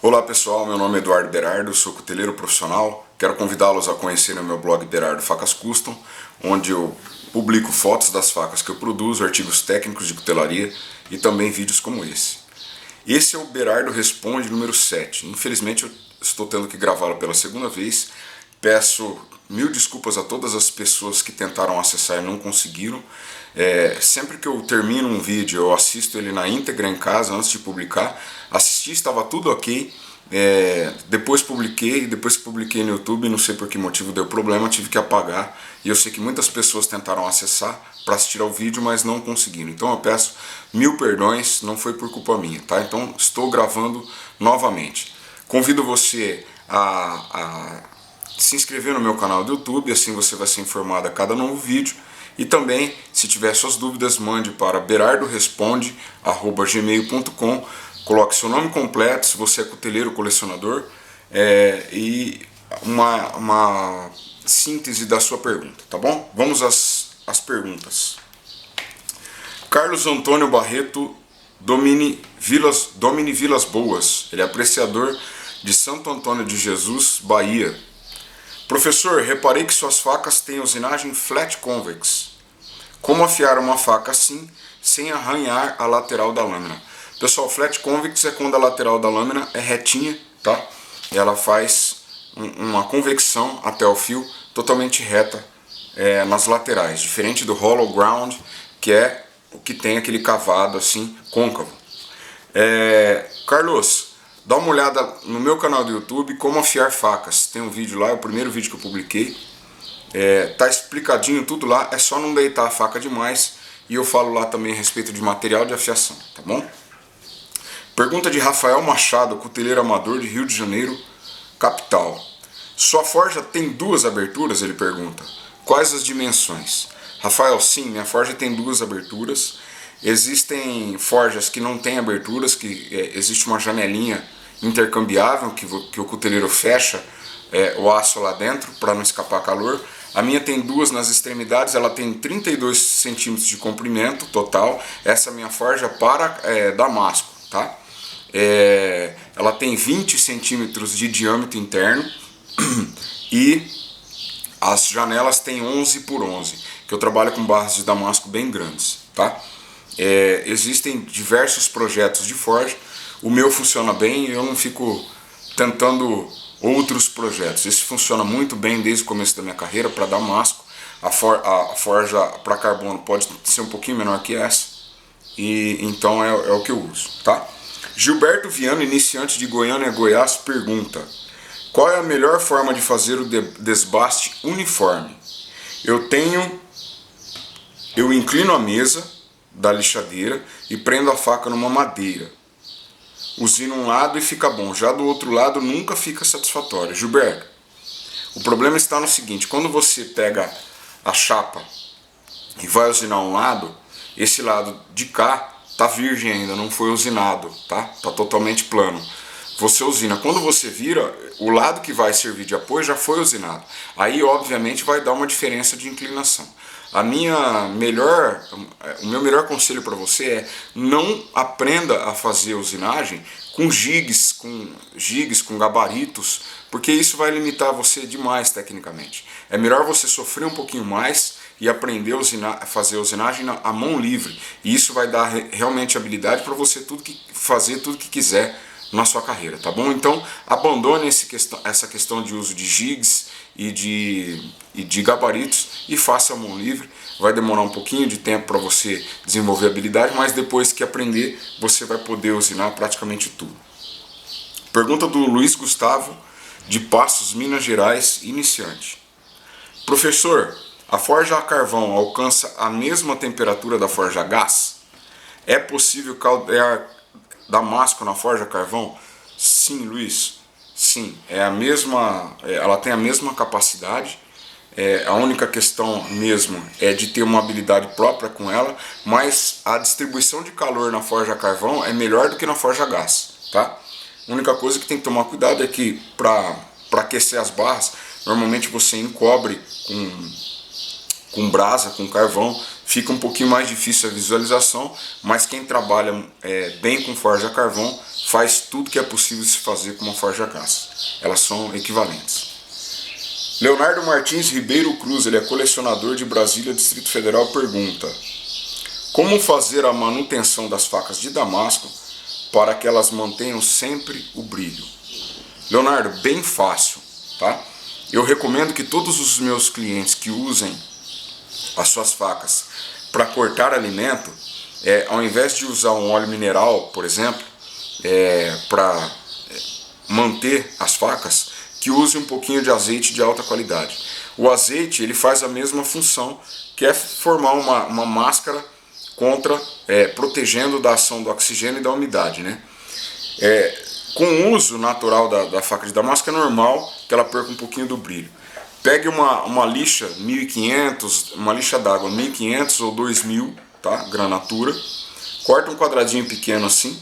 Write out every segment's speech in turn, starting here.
Olá pessoal, meu nome é Eduardo Berardo, sou cuteleiro profissional. Quero convidá-los a conhecerem o meu blog Berardo Facas Custom, onde eu publico fotos das facas que eu produzo, artigos técnicos de cutelaria e também vídeos como esse. Esse é o Berardo Responde número 7. Infelizmente eu estou tendo que gravá-lo pela segunda vez. Peço mil desculpas a todas as pessoas que tentaram acessar e não conseguiram. Sempre que eu termino um vídeo, eu assisto ele na íntegra em casa antes de publicar. Assisti, estava tudo ok. Depois que publiquei no YouTube, não sei por que motivo deu problema, tive que apagar. E eu sei que muitas pessoas tentaram acessar para assistir ao vídeo, mas não conseguiram. Então eu peço mil perdões, não foi por culpa minha, tá? Então estou gravando novamente. Convido você a se inscrever no meu canal do YouTube, assim você vai ser informado a cada novo vídeo. E também, se tiver suas dúvidas, mande para berardoresponde@gmail.com. Coloque seu nome completo, se você é cuteleiro, colecionador, e uma síntese da sua pergunta, tá bom? Vamos às perguntas. Carlos Antônio Barreto Domini Vilas Boas, ele é apreciador de Santo Antônio de Jesus, Bahia. Professor, reparei que suas facas têm usinagem flat convex. Como afiar uma faca assim, sem arranhar a lateral da lâmina? Pessoal, flat convex é quando a lateral da lâmina é retinha, tá? E ela faz uma convecção até o fio totalmente reta nas laterais, diferente do hollow ground, que é o que tem aquele cavado assim, côncavo. Carlos, dá uma olhada no meu canal do YouTube, como afiar facas. Tem um vídeo lá, é o primeiro vídeo que eu publiquei. Tá explicadinho tudo lá, é só não deitar a faca demais. E eu falo lá também a respeito de material de afiação, tá bom? Pergunta de Rafael Machado, cuteleiro amador de Rio de Janeiro, capital. Sua forja tem duas aberturas? Ele pergunta. Quais as dimensões? Rafael, sim, minha forja tem duas aberturas. Existem forjas que não têm aberturas, que existe uma janelinha intercambiável que o cuteleiro fecha o aço lá dentro para não escapar calor. A minha tem duas nas extremidades, ela tem 32 centímetros de comprimento total. Essa minha forja para damasco, tá? Ela tem 20 centímetros de diâmetro interno e as janelas têm 11 por 11, que eu trabalho com barras de damasco bem grandes, tá? Existem diversos projetos de forja. O meu funciona bem e eu não fico tentando outros projetos. Esse funciona muito bem desde o começo da minha carreira para damasco. A forja para carbono pode ser um pouquinho menor que essa, e então é o que eu uso, tá? Gilberto Viana, iniciante de Goiânia, Goiás, pergunta: qual é a melhor forma de fazer o desbaste uniforme? Eu inclino a mesa da lixadeira e prendo a faca numa madeira. Usino um lado e fica bom, já do outro lado nunca fica satisfatório. Gilberto, o problema está no seguinte: quando você pega a chapa e vai usinar um lado, esse lado de cá tá virgem ainda, não foi usinado, tá? Tá totalmente plano. Você usina, quando você vira, o lado que vai servir de apoio já foi usinado. Aí, obviamente, vai dar uma diferença de inclinação. O meu melhor conselho para você é: não aprenda a fazer usinagem com jigs, com gabaritos, porque isso vai limitar você demais tecnicamente. É melhor você sofrer um pouquinho mais e aprender a fazer usinagem à mão livre. E isso vai dar realmente habilidade para você fazer tudo que quiser na sua carreira, tá bom? Então abandone essa questão de uso de jigs e de gabaritos e faça a mão livre. Vai demorar um pouquinho de tempo para você desenvolver habilidade, mas depois que aprender, você vai poder usinar praticamente tudo. Pergunta do Luiz Gustavo, de Passos, Minas Gerais, iniciante. Professor, a forja a carvão alcança a mesma temperatura da forja a gás? É possível caldear damasco na forja a carvão? Sim, Luiz. Sim, ela tem a mesma capacidade. A única questão mesmo é de ter uma habilidade própria com ela, mas a distribuição de calor na forja a carvão é melhor do que na forja a gás, tá? A única coisa que tem que tomar cuidado é que para aquecer as barras, normalmente você encobre com brasa, com carvão, fica um pouquinho mais difícil a visualização, mas quem trabalha bem com forja a carvão faz tudo que é possível se fazer com uma forja a gás. Elas são equivalentes. Leonardo Martins Ribeiro Cruz, ele é colecionador de Brasília, Distrito Federal, pergunta: como fazer a manutenção das facas de damasco para que elas mantenham sempre o brilho? Leonardo, bem fácil, tá? Eu recomendo que todos os meus clientes que usem as suas facas para cortar alimento, ao invés de usar um óleo mineral, por exemplo, para manter as facas, que use um pouquinho de azeite de alta qualidade. O azeite, ele faz a mesma função, que é formar uma máscara protegendo da ação do oxigênio e da umidade, né? Com o uso natural da faca de damasco é normal que ela perca um pouquinho do brilho. Pegue uma lixa 1500, uma lixa d'água 1500 ou 2000, tá? Granatura. Corta um quadradinho pequeno assim.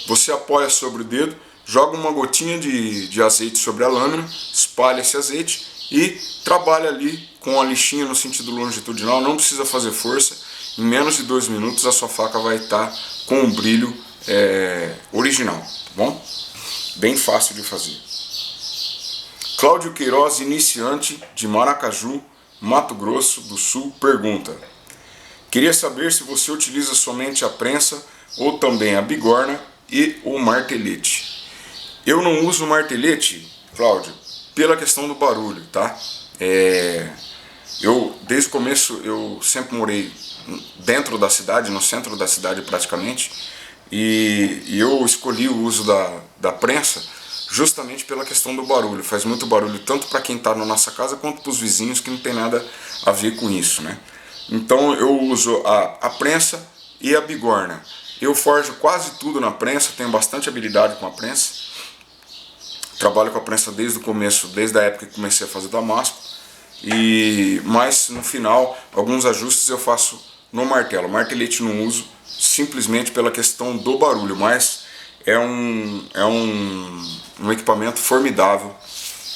Você apoia sobre o dedo, joga uma gotinha de azeite sobre a lâmina, espalha esse azeite e trabalha ali com a lixinha no sentido longitudinal. Não precisa fazer força. Em menos de 2 minutos a sua faca vai estar com o brilho original, tá bom? Bem fácil de fazer. Cláudio Queiroz, iniciante de Maracaju, Mato Grosso do Sul, pergunta: queria saber se você utiliza somente a prensa ou também a bigorna e o martelete. Eu não uso martelete, Cláudio, pela questão do barulho, tá? Eu, desde o começo, eu sempre morei dentro da cidade, no centro da cidade praticamente, e eu escolhi o uso da prensa justamente pela questão do barulho. Faz muito barulho tanto para quem está na nossa casa quanto para os vizinhos, que não tem nada a ver com isso, né? Então eu uso a prensa e a bigorna. Eu forjo quase tudo na prensa, tenho bastante habilidade com a prensa. Trabalho com a prensa desde o começo, desde a época que comecei a fazer damasco. Mas no final, alguns ajustes eu faço no martelo. Martelete não uso, simplesmente pela questão do barulho, mas é um equipamento formidável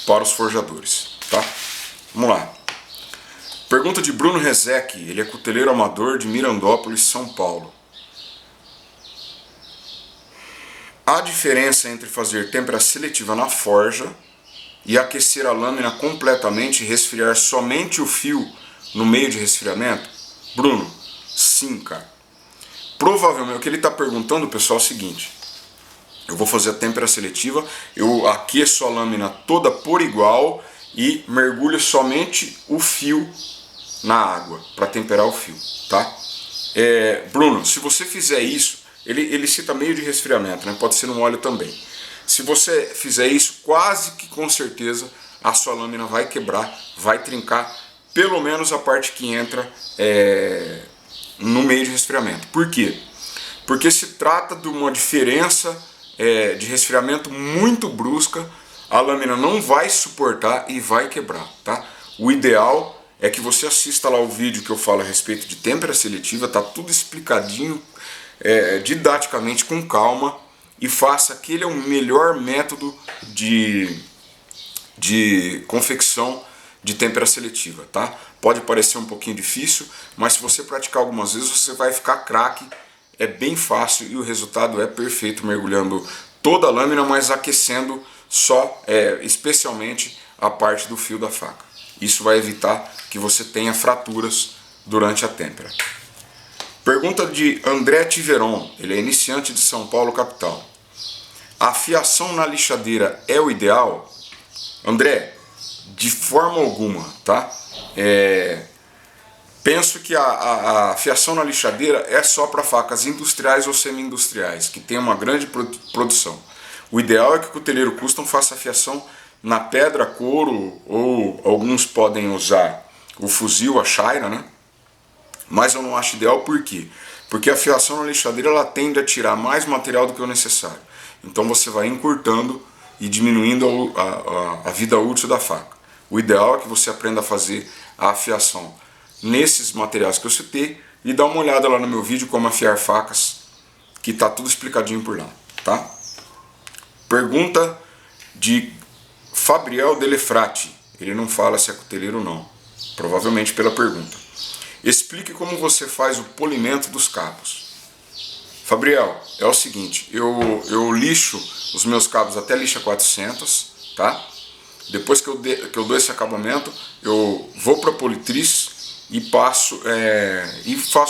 para os forjadores, tá? Vamos lá. Pergunta de Bruno Rezec, ele é cuteleiro amador de Mirandópolis, São Paulo. Há diferença entre fazer têmpera seletiva na forja e aquecer a lâmina completamente e resfriar somente o fio no meio de resfriamento? Bruno, sim, cara. Provavelmente, o que ele está perguntando, pessoal, é o seguinte: eu vou fazer a têmpera seletiva, eu aqueço a lâmina toda por igual e mergulho somente o fio na água para temperar o fio, tá? Bruno, se você fizer isso, ele cita meio de resfriamento, né? Pode ser no óleo também. Se você fizer isso, quase que com certeza a sua lâmina vai quebrar, vai trincar, pelo menos a parte que entra no meio de resfriamento. Por quê? Porque se trata de uma diferença de resfriamento muito brusca, a lâmina não vai suportar e vai quebrar, tá? O ideal é que você assista lá o vídeo que eu falo a respeito de têmpera seletiva, tá tudo explicadinho, didaticamente, com calma, e faça. Aquele é o melhor método de confecção de têmpera seletiva, tá? Pode parecer um pouquinho difícil, mas se você praticar algumas vezes você vai ficar craque. É bem fácil e o resultado é perfeito, mergulhando toda a lâmina, mas aquecendo só, especialmente a parte do fio da faca. Isso vai evitar que você tenha fraturas durante a têmpera. Pergunta de André Tiveron, ele é iniciante de São Paulo, capital. A fiação na lixadeira é o ideal? André, de forma alguma, tá? Penso que a fiação na lixadeira é só para facas industriais ou semi-industriais, que tem uma grande produção. O ideal é que o cuteleiro custom faça a fiação na pedra, couro, ou alguns podem usar o fuzil, a chaira, né? Mas eu não acho ideal, por quê? Porque a fiação na lixadeira ela tende a tirar mais material do que o necessário. Então você vai encurtando e diminuindo a vida útil da faca. O ideal é que você aprenda a fazer a afiação nesses materiais que eu citei e dá uma olhada lá no meu vídeo como afiar facas, que está tudo explicadinho por lá, tá? Pergunta de Fabriel Delefrati, ele não fala se é cuteleiro ou não, provavelmente pela pergunta. Explique como você faz o polimento dos cabos. Fabriel, é o seguinte, eu lixo os meus cabos até lixa 400, tá? Depois que eu dou esse acabamento, eu vou para a politriz e faço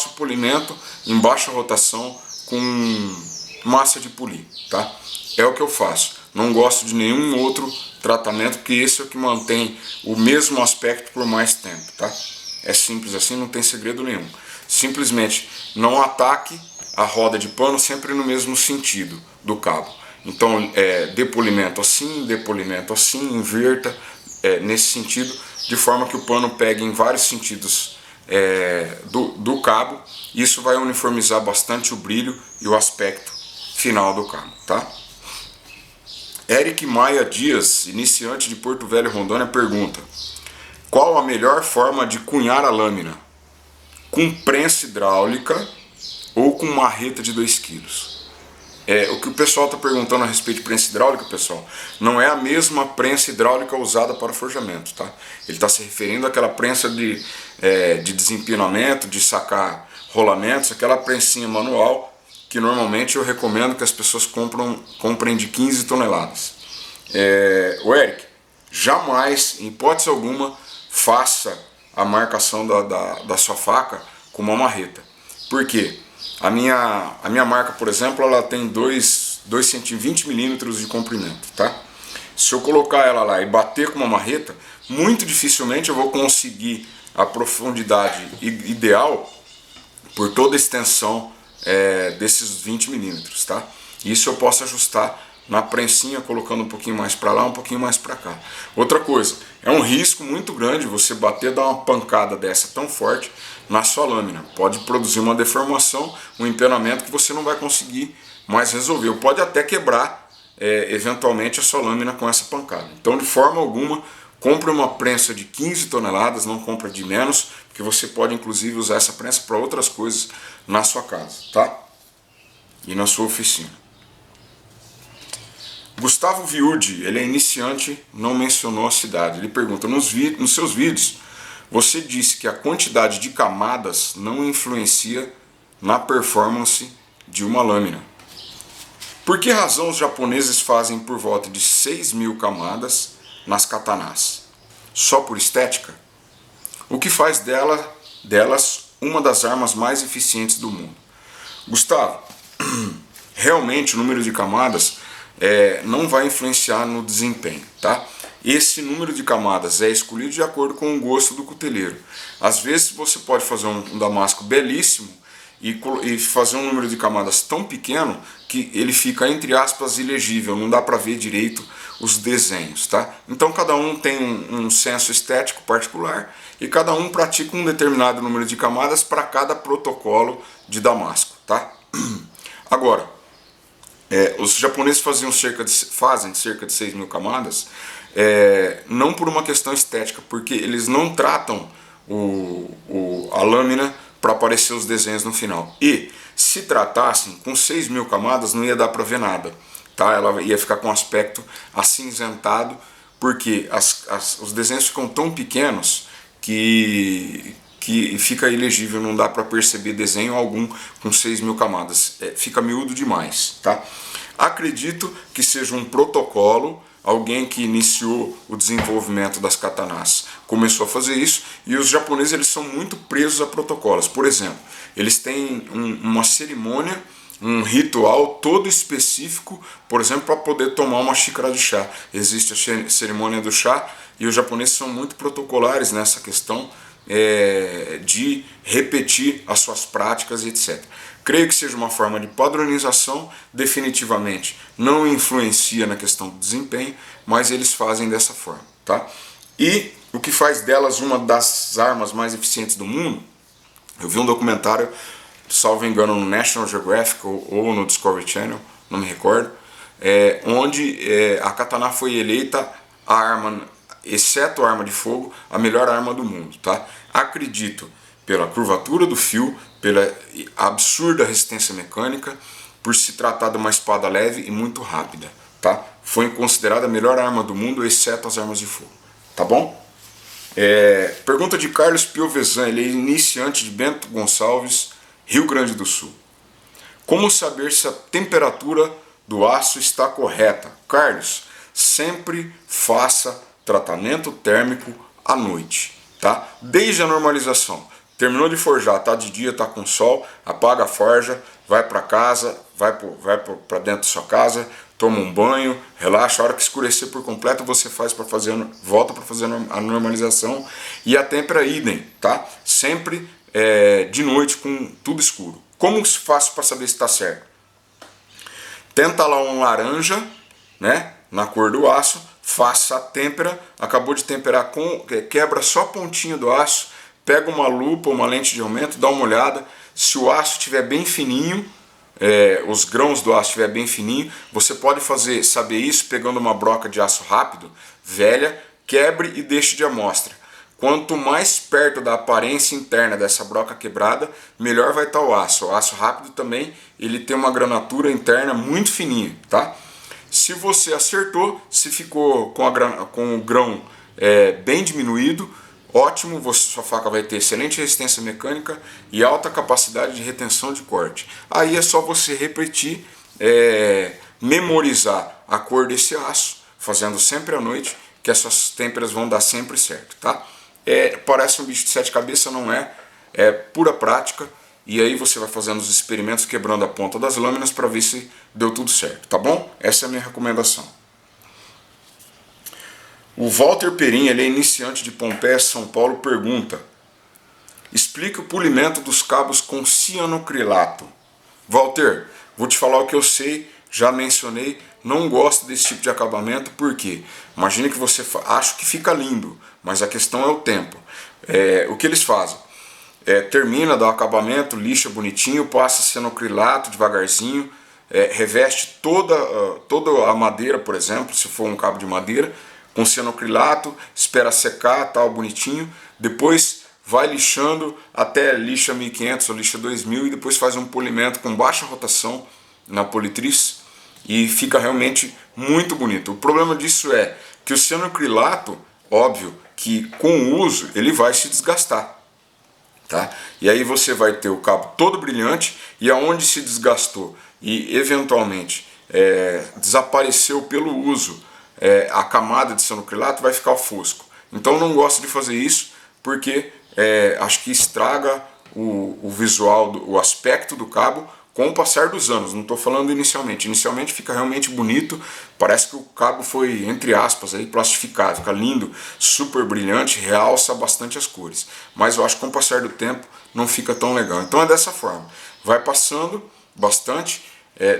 o polimento em baixa rotação com massa de polir, tá? É o que eu faço. Não gosto de nenhum outro tratamento, porque esse é o que mantém o mesmo aspecto por mais tempo, tá? É simples assim, não tem segredo nenhum. Simplesmente não ataque a roda de pano sempre no mesmo sentido do cabo. Então, depolimento assim, inverta nesse sentido, de forma que o pano pegue em vários sentidos do cabo. Isso vai uniformizar bastante o brilho e o aspecto final do cabo, tá? Eric Maia Dias, iniciante de Porto Velho, Rondônia, pergunta: qual a melhor forma de cunhar a lâmina? Com prensa hidráulica ou com marreta de 2 kg? O que o pessoal está perguntando a respeito de prensa hidráulica, pessoal, não é a mesma prensa hidráulica usada para forjamento, tá? Ele está se referindo àquela prensa de desempinamento, de sacar rolamentos, aquela prensinha manual que normalmente eu recomendo que as pessoas comprem de 15 toneladas. O Eric, jamais, em hipótese alguma, faça a marcação da sua faca com uma marreta. Por quê? A minha marca, por exemplo, ela tem 20 milímetros de comprimento, tá? Se eu colocar ela lá e bater com uma marreta, muito dificilmente eu vou conseguir a profundidade ideal por toda a extensão desses 20 milímetros, tá? Isso eu posso ajustar na prensinha, colocando um pouquinho mais para lá, um pouquinho mais para cá. Outra coisa, é um risco muito grande você dar uma pancada dessa tão forte na sua lâmina. Pode produzir uma deformação, um empenamento que você não vai conseguir mais resolver. Pode até quebrar eventualmente a sua lâmina com essa pancada. Então, de forma alguma, compre uma prensa de 15 toneladas, não compre de menos, porque você pode inclusive usar essa prensa para outras coisas na sua casa, tá? E na sua oficina. Gustavo Viurdi, ele é iniciante, não mencionou a cidade. Ele pergunta: nos seus vídeos, você disse que a quantidade de camadas não influencia na performance de uma lâmina. Por que razão os japoneses fazem por volta de 6.000 camadas nas katanás? Só por estética? O que faz delas uma das armas mais eficientes do mundo? Gustavo, realmente o número de camadas não vai influenciar no desempenho, tá? Esse número de camadas é escolhido de acordo com o gosto do cuteleiro. Às vezes você pode fazer um damasco belíssimo e fazer um número de camadas tão pequeno que ele fica, entre aspas, ilegível, não dá para ver direito os desenhos, tá? Então cada um tem um senso estético particular e cada um pratica um determinado número de camadas para cada protocolo de damasco, tá? Agora, os japoneses fazem cerca de 6.000 camadas, não por uma questão estética, porque eles não tratam a lâmina para aparecer os desenhos no final. E se tratassem, com 6.000 camadas não ia dar para ver nada, tá? Ela ia ficar com um aspecto acinzentado, porque os desenhos ficam tão pequenos que fica ilegível, não dá para perceber desenho algum com 6.000 camadas, fica miúdo demais, tá? Acredito que seja um protocolo, alguém que iniciou o desenvolvimento das katanás começou a fazer isso, e os japoneses eles são muito presos a protocolos. Por exemplo, eles têm uma cerimônia, um ritual todo específico, por exemplo, para poder tomar uma xícara de chá. Existe a cerimônia do chá, e os japoneses são muito protocolares nessa questão de repetir as suas práticas, etc. Creio que seja uma forma de padronização, definitivamente não influencia na questão do desempenho, mas eles fazem dessa forma, tá? E o que faz delas uma das armas mais eficientes do mundo, eu vi um documentário, salvo engano, no National Geographic ou no Discovery Channel, não me recordo, onde a katana foi eleita a arma, exceto a arma de fogo, a melhor arma do mundo, tá? Acredito pela curvatura do fio, pela absurda resistência mecânica, por se tratar de uma espada leve e muito rápida, tá? Foi considerada a melhor arma do mundo, exceto as armas de fogo, tá bom? Pergunta de Carlos Piovesan, ele é iniciante de Bento Gonçalves, Rio Grande do Sul. Como saber se a temperatura do aço está correta? Carlos, sempre faça tratamento térmico à noite, tá? Desde a normalização. Terminou de forjar, tá de dia, tá com sol, apaga a forja, vai para casa, vai para dentro da sua casa, toma um banho, relaxa. A hora que escurecer por completo, você volta para fazer a normalização. E a têmpera idem, tá? Sempre de noite com tudo escuro. Como se faz para saber se está certo? Tenta lá um laranja, né, na cor do aço, faça a têmpera, acabou de temperar, quebra só a pontinha do aço, pega uma lupa, uma lente de aumento, dá uma olhada. Se o aço estiver bem fininho, os grãos do aço estiver bem fininho, você pode saber isso pegando uma broca de aço rápido, velha, quebre e deixe de amostra. Quanto mais perto da aparência interna dessa broca quebrada, melhor vai estar o aço. O aço rápido também, ele tem uma granatura interna muito fininha, tá? Se você acertou, se ficou com o grão bem diminuído, ótimo, sua faca vai ter excelente resistência mecânica e alta capacidade de retenção de corte. Aí é só você repetir, memorizar a cor desse aço, fazendo sempre à noite, que as suas têmperas vão dar sempre certo, tá? Parece um bicho de 7 cabeças, não é? É pura prática. E aí você vai fazendo os experimentos, quebrando a ponta das lâminas para ver se deu tudo certo, tá bom? Essa é a minha recomendação. O Walter Perim, ele é iniciante de Pompeia, São Paulo, pergunta: explica o polimento dos cabos com cianocrilato. Walter, vou te falar o que eu sei, já mencionei, não gosto desse tipo de acabamento, porque imagine que você acha que fica lindo, mas a questão é o tempo. O que eles fazem? Termina, dá o acabamento, lixa bonitinho, passa cianocrilato devagarzinho, reveste toda a madeira, por exemplo, se for um cabo de madeira, com cianocrilato, espera secar, tal, bonitinho, depois vai lixando até lixa 1500 ou lixa 2000 e depois faz um polimento com baixa rotação na politriz e fica realmente muito bonito. O problema disso é que o cianocrilato, óbvio que com o uso ele vai se desgastar, tá? E aí você vai ter o cabo todo brilhante e aonde se desgastou e eventualmente desapareceu pelo uso a camada de cianocrilato, vai ficar fosco. Então não gosto de fazer isso porque acho que estraga o visual, o aspecto do cabo com o passar dos anos. Não estou falando inicialmente. Inicialmente fica realmente bonito, parece que o cabo foi, entre aspas, aí, plastificado, fica lindo, super brilhante, realça bastante as cores. Mas eu acho que com o passar do tempo não fica tão legal. Então é dessa forma. Vai passando bastante,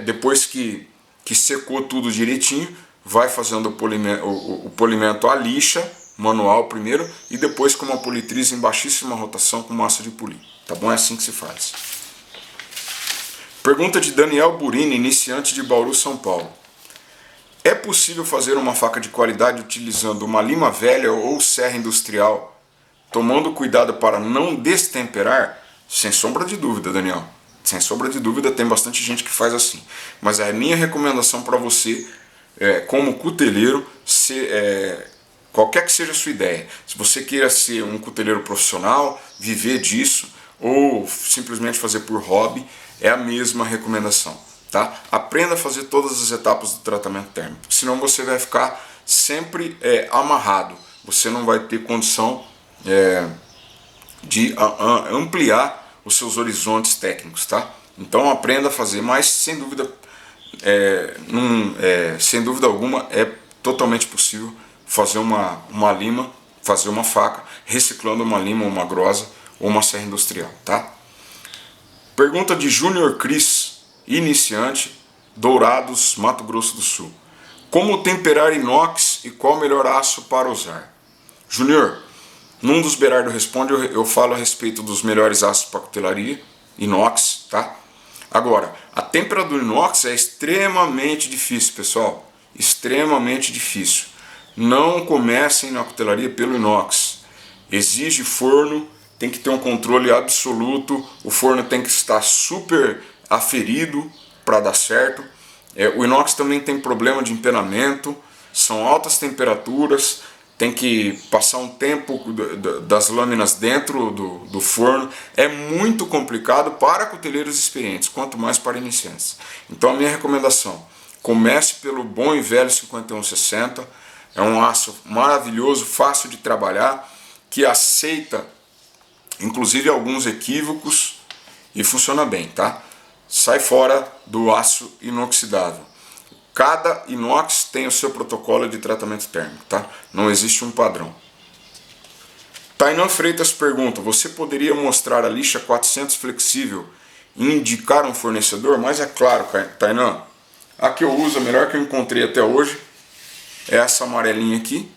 depois que secou tudo direitinho, vai fazendo o polimento à lixa, manual primeiro, e depois com uma politriz em baixíssima rotação com massa de polir. Tá bom? É assim que se faz. Pergunta de Daniel Burini, iniciante de Bauru, São Paulo. É possível fazer uma faca de qualidade utilizando uma lima velha ou serra industrial, tomando cuidado para não destemperar? Sem sombra de dúvida, Daniel. Sem sombra de dúvida, tem bastante gente que faz assim. Mas a minha recomendação para você, como cuteleiro, qualquer que seja a sua ideia, se você queira ser um cuteleiro profissional, viver disso, ou simplesmente fazer por hobby, é a mesma recomendação, tá? Aprenda a fazer todas as etapas do tratamento térmico, senão você vai ficar sempre amarrado, você não vai ter condição de ampliar os seus horizontes técnicos, tá? Então aprenda a fazer, mas sem dúvida, sem dúvida alguma, é totalmente possível fazer uma lima, fazer uma faca, reciclando uma lima, uma grosa ou uma serra industrial, tá? Pergunta de Júnior Cris, iniciante, Dourados, Mato Grosso do Sul. Como temperar inox e qual o melhor aço para usar? Júnior, num dos Berardo Responde eu falo a respeito dos melhores aços para cutelaria, inox, tá? Agora, a temperatura do inox é extremamente difícil, pessoal. Extremamente difícil. Não comecem na cutelaria pelo inox. Exige forno, tem que ter um controle absoluto, o forno tem que estar super aferido para dar certo. O inox também tem problema de empenamento, são altas temperaturas, tem que passar um tempo das lâminas dentro do forno. É muito complicado para cuteleiros experientes, quanto mais para iniciantes. Então a minha recomendação, comece pelo bom e velho 5160, é um aço maravilhoso, fácil de trabalhar, que aceita inclusive alguns equívocos e funciona bem, tá? Sai fora do aço inoxidável. Cada inox tem o seu protocolo de tratamento térmico, tá? Não existe um padrão. Tainan Freitas pergunta, você poderia mostrar a lixa 400 flexível e indicar um fornecedor? Mas é claro, Tainan, a que eu uso, a melhor que eu encontrei até hoje, é essa amarelinha aqui,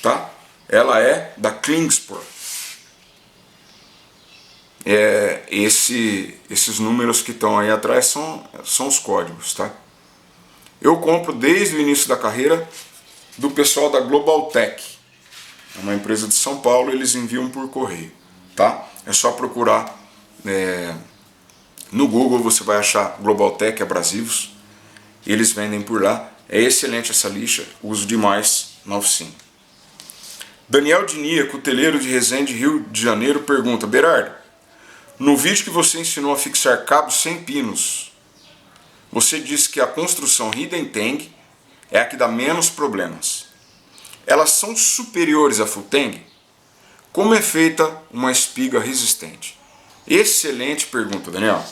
tá? Ela é da Klingspor. Esses números que estão aí atrás são os códigos, tá? Eu compro desde o início da carreira do pessoal da Global Tech, é uma empresa de São Paulo, eles enviam por correio, tá? É só procurar no Google, você vai achar Global Tech abrasivos, eles vendem por lá. É excelente essa lixa, uso demais na oficina. Daniel Dinia, cuteleiro de Resende, Rio de Janeiro, pergunta, Berardo, no vídeo que você ensinou a fixar cabos sem pinos, você disse que a construção Hidden Tang é a que dá menos problemas. Elas são superiores à Full Tang? Como é feita uma espiga resistente? Excelente pergunta, Daniel.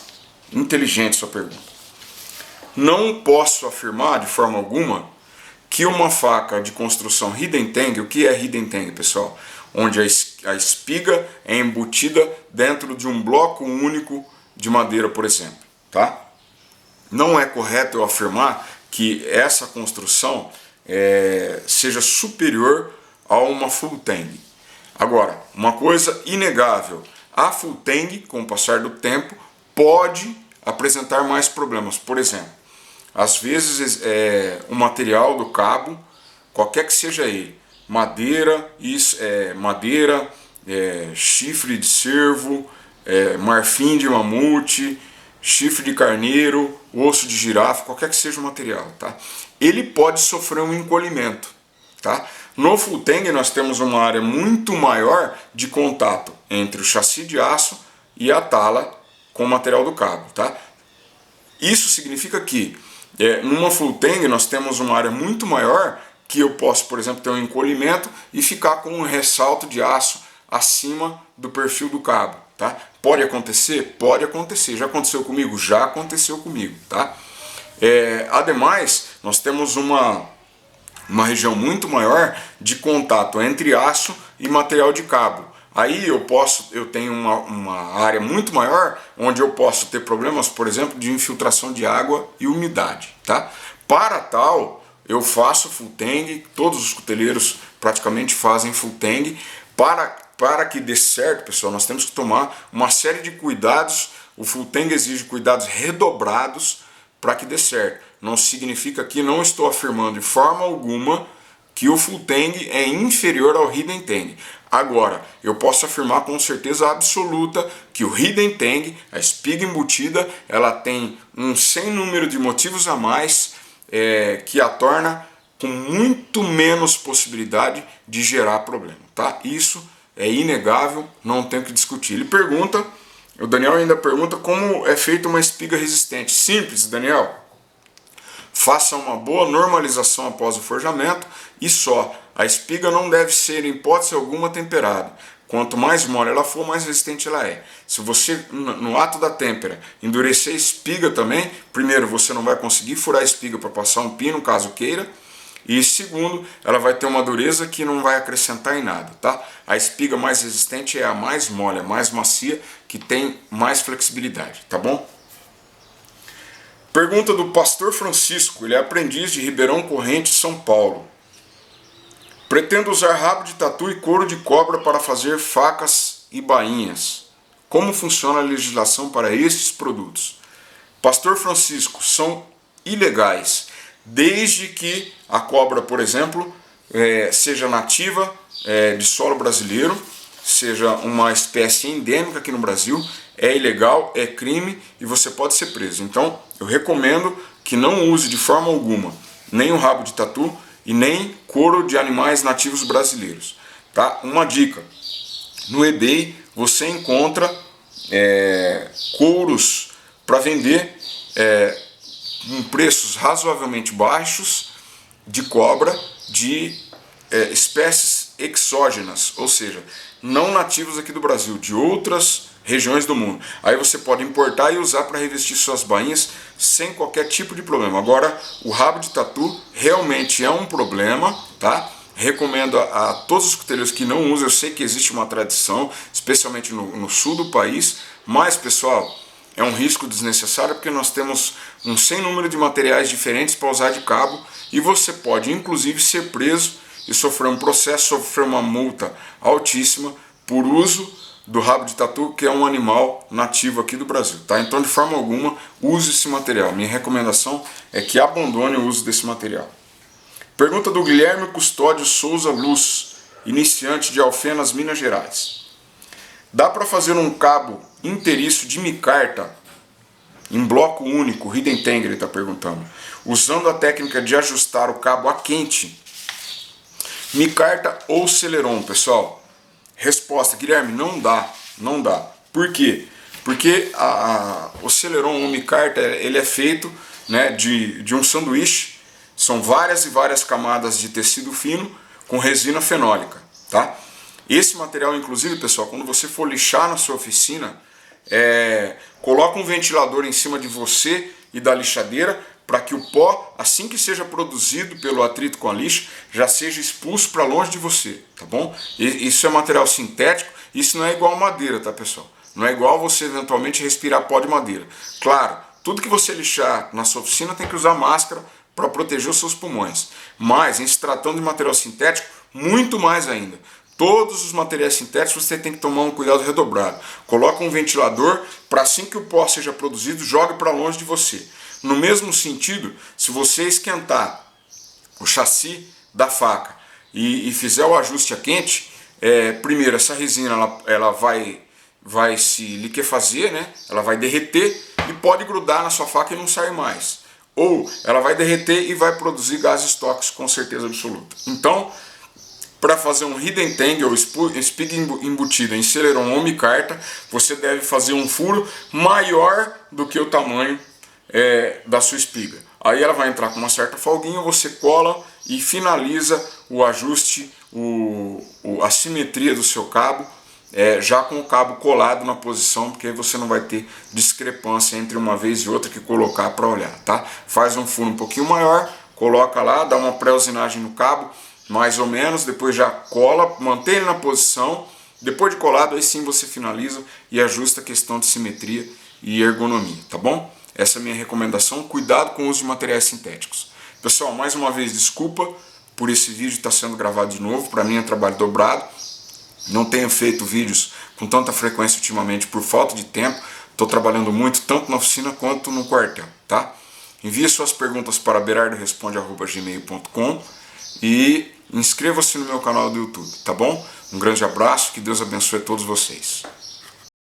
Inteligente sua pergunta. Não posso afirmar de forma alguma que uma faca de construção Hidden Tang, o que é Hidden Tang, pessoal? Onde a espiga é embutida dentro de um bloco único de madeira, por exemplo, tá? Não é correto eu afirmar que essa construção seja superior a uma Full Tang. Agora, uma coisa inegável, a Full Tang, com o passar do tempo, pode apresentar mais problemas. Por exemplo, às vezes o material do cabo, qualquer que seja ele, madeira, chifre de cervo, marfim de mamute, chifre de carneiro, osso de girafa, qualquer que seja o material, tá? Ele pode sofrer um encolhimento, tá? No Full Tang nós temos uma área muito maior de contato entre o chassi de aço e a tala com o material do cabo, tá? Isso significa que numa Full Tang nós temos uma área muito maior que eu posso, por exemplo, ter um encolhimento e ficar com um ressalto de aço acima do perfil do cabo, tá? Pode acontecer? Pode acontecer. Já aconteceu comigo? Já aconteceu comigo, tá? Ademais, nós temos uma região muito maior de contato entre aço e material de cabo. Aí eu tenho uma área muito maior onde eu posso ter problemas, por exemplo, de infiltração de água e umidade, tá? Para tal, eu faço Full Tang, todos os cuteleiros praticamente fazem Full Tang. Para que dê certo, pessoal, nós temos que tomar uma série de cuidados. O Full Tang exige cuidados redobrados para que dê certo. Não significa que não estou afirmando de forma alguma que o Full Tang é inferior ao Hidden Tang. Agora, eu posso afirmar com certeza absoluta que o Hidden Tang, a espiga embutida, ela tem um sem número de motivos a mais que a torna com muito menos possibilidade de gerar problema, tá? Isso é inegável, não tem o que discutir. Ele pergunta, o Daniel ainda pergunta como é feita uma espiga resistente. Simples, Daniel. Faça uma boa normalização após o forjamento e só. A espiga não deve ser, em hipótese alguma, temperada. Quanto mais mole ela for, mais resistente ela é. Se você, no ato da têmpera, endurecer a espiga também, primeiro, você não vai conseguir furar a espiga para passar um pino, caso queira. E segundo, ela vai ter uma dureza que não vai acrescentar em nada, tá? A espiga mais resistente é a mais mole, a mais macia, que tem mais flexibilidade, tá bom? Pergunta do Pastor Francisco, ele é aprendiz de Ribeirão Corrente, São Paulo. Pretendo usar rabo de tatu e couro de cobra para fazer facas e bainhas. Como funciona a legislação para estes produtos? Pastor Francisco, são ilegais, desde que a cobra, por exemplo, seja nativa de solo brasileiro, seja uma espécie endêmica aqui no Brasil, é ilegal, é crime e você pode ser preso. Então, eu recomendo que não use de forma alguma nem o rabo de tatu e nem couro de animais nativos brasileiros. Tá? Uma dica, no eBay você encontra couros para vender com preços razoavelmente baixos de cobra de espécies exógenas, ou seja, não nativos aqui do Brasil, de outras regiões do mundo. Aí você pode importar e usar para revestir suas bainhas sem qualquer tipo de problema. Agora, o rabo de tatu realmente é um problema, tá? Recomendo a todos os couteiros que não usam. Eu sei que existe uma tradição, especialmente no sul do país, mas, pessoal, é um risco desnecessário porque nós temos um sem número de materiais diferentes para usar de cabo e você pode, inclusive, ser preso e sofrer um processo, sofrer uma multa altíssima por uso do rabo de tatu, que é um animal nativo aqui do Brasil, tá? Então, de forma alguma, use esse material. Minha recomendação é que abandone o uso desse material. Pergunta do Guilherme Custódio Souza Luz, iniciante de Alfenas, Minas Gerais. Dá para fazer um cabo inteiriço de micarta em bloco único, hidden tang, ele está perguntando, usando a técnica de ajustar o cabo a quente, micarta ou celeron, pessoal? Resposta, Guilherme, não dá, não dá. Por quê? Porque o celeron ou micarta, ele é feito, né, de um sanduíche, são várias e várias camadas de tecido fino com resina fenólica, tá? Esse material, inclusive, pessoal, quando você for lixar na sua oficina, coloca um ventilador em cima de você e da lixadeira para que o pó, assim que seja produzido pelo atrito com a lixa, já seja expulso para longe de você, tá bom? Isso é material sintético, isso não é igual madeira, tá, pessoal? Não é igual você eventualmente respirar pó de madeira. Claro, tudo que você lixar na sua oficina tem que usar máscara para proteger os seus pulmões. Mas, em se tratando de material sintético, muito mais ainda. Todos os materiais sintéticos você tem que tomar um cuidado redobrado. Coloca um ventilador para assim que o pó seja produzido, jogue para longe de você. No mesmo sentido, se você esquentar o chassi da faca e fizer o ajuste a quente, primeiro essa resina ela vai se liquefazer, né? Ela vai derreter e pode grudar na sua faca e não sair mais. Ou ela vai derreter e vai produzir gases tóxicos com certeza absoluta. Então, para fazer um hidden tang ou espiga embutida em celeron ou micarta, você deve fazer um furo maior do que o tamanho da sua espiga. Aí ela vai entrar com uma certa folguinha, você cola e finaliza o ajuste, a simetria do seu cabo, já com o cabo colado na posição, porque aí você não vai ter discrepância entre uma vez e outra que colocar para olhar, tá? Faz um furo um pouquinho maior, coloca lá, dá uma pré-usinagem no cabo, mais ou menos, depois já cola, mantém ele na posição, depois de colado, aí sim você finaliza e ajusta a questão de simetria e ergonomia, tá bom? Essa é a minha recomendação, cuidado com o uso de materiais sintéticos. Pessoal, mais uma vez, desculpa por esse vídeo estar sendo gravado de novo, para mim é trabalho dobrado, não tenho feito vídeos com tanta frequência ultimamente por falta de tempo, estou trabalhando muito tanto na oficina quanto no quartel, tá? Envie suas perguntas para berardoresponde@gmail.com e inscreva-se no meu canal do YouTube, tá bom? Um grande abraço, que Deus abençoe a todos vocês.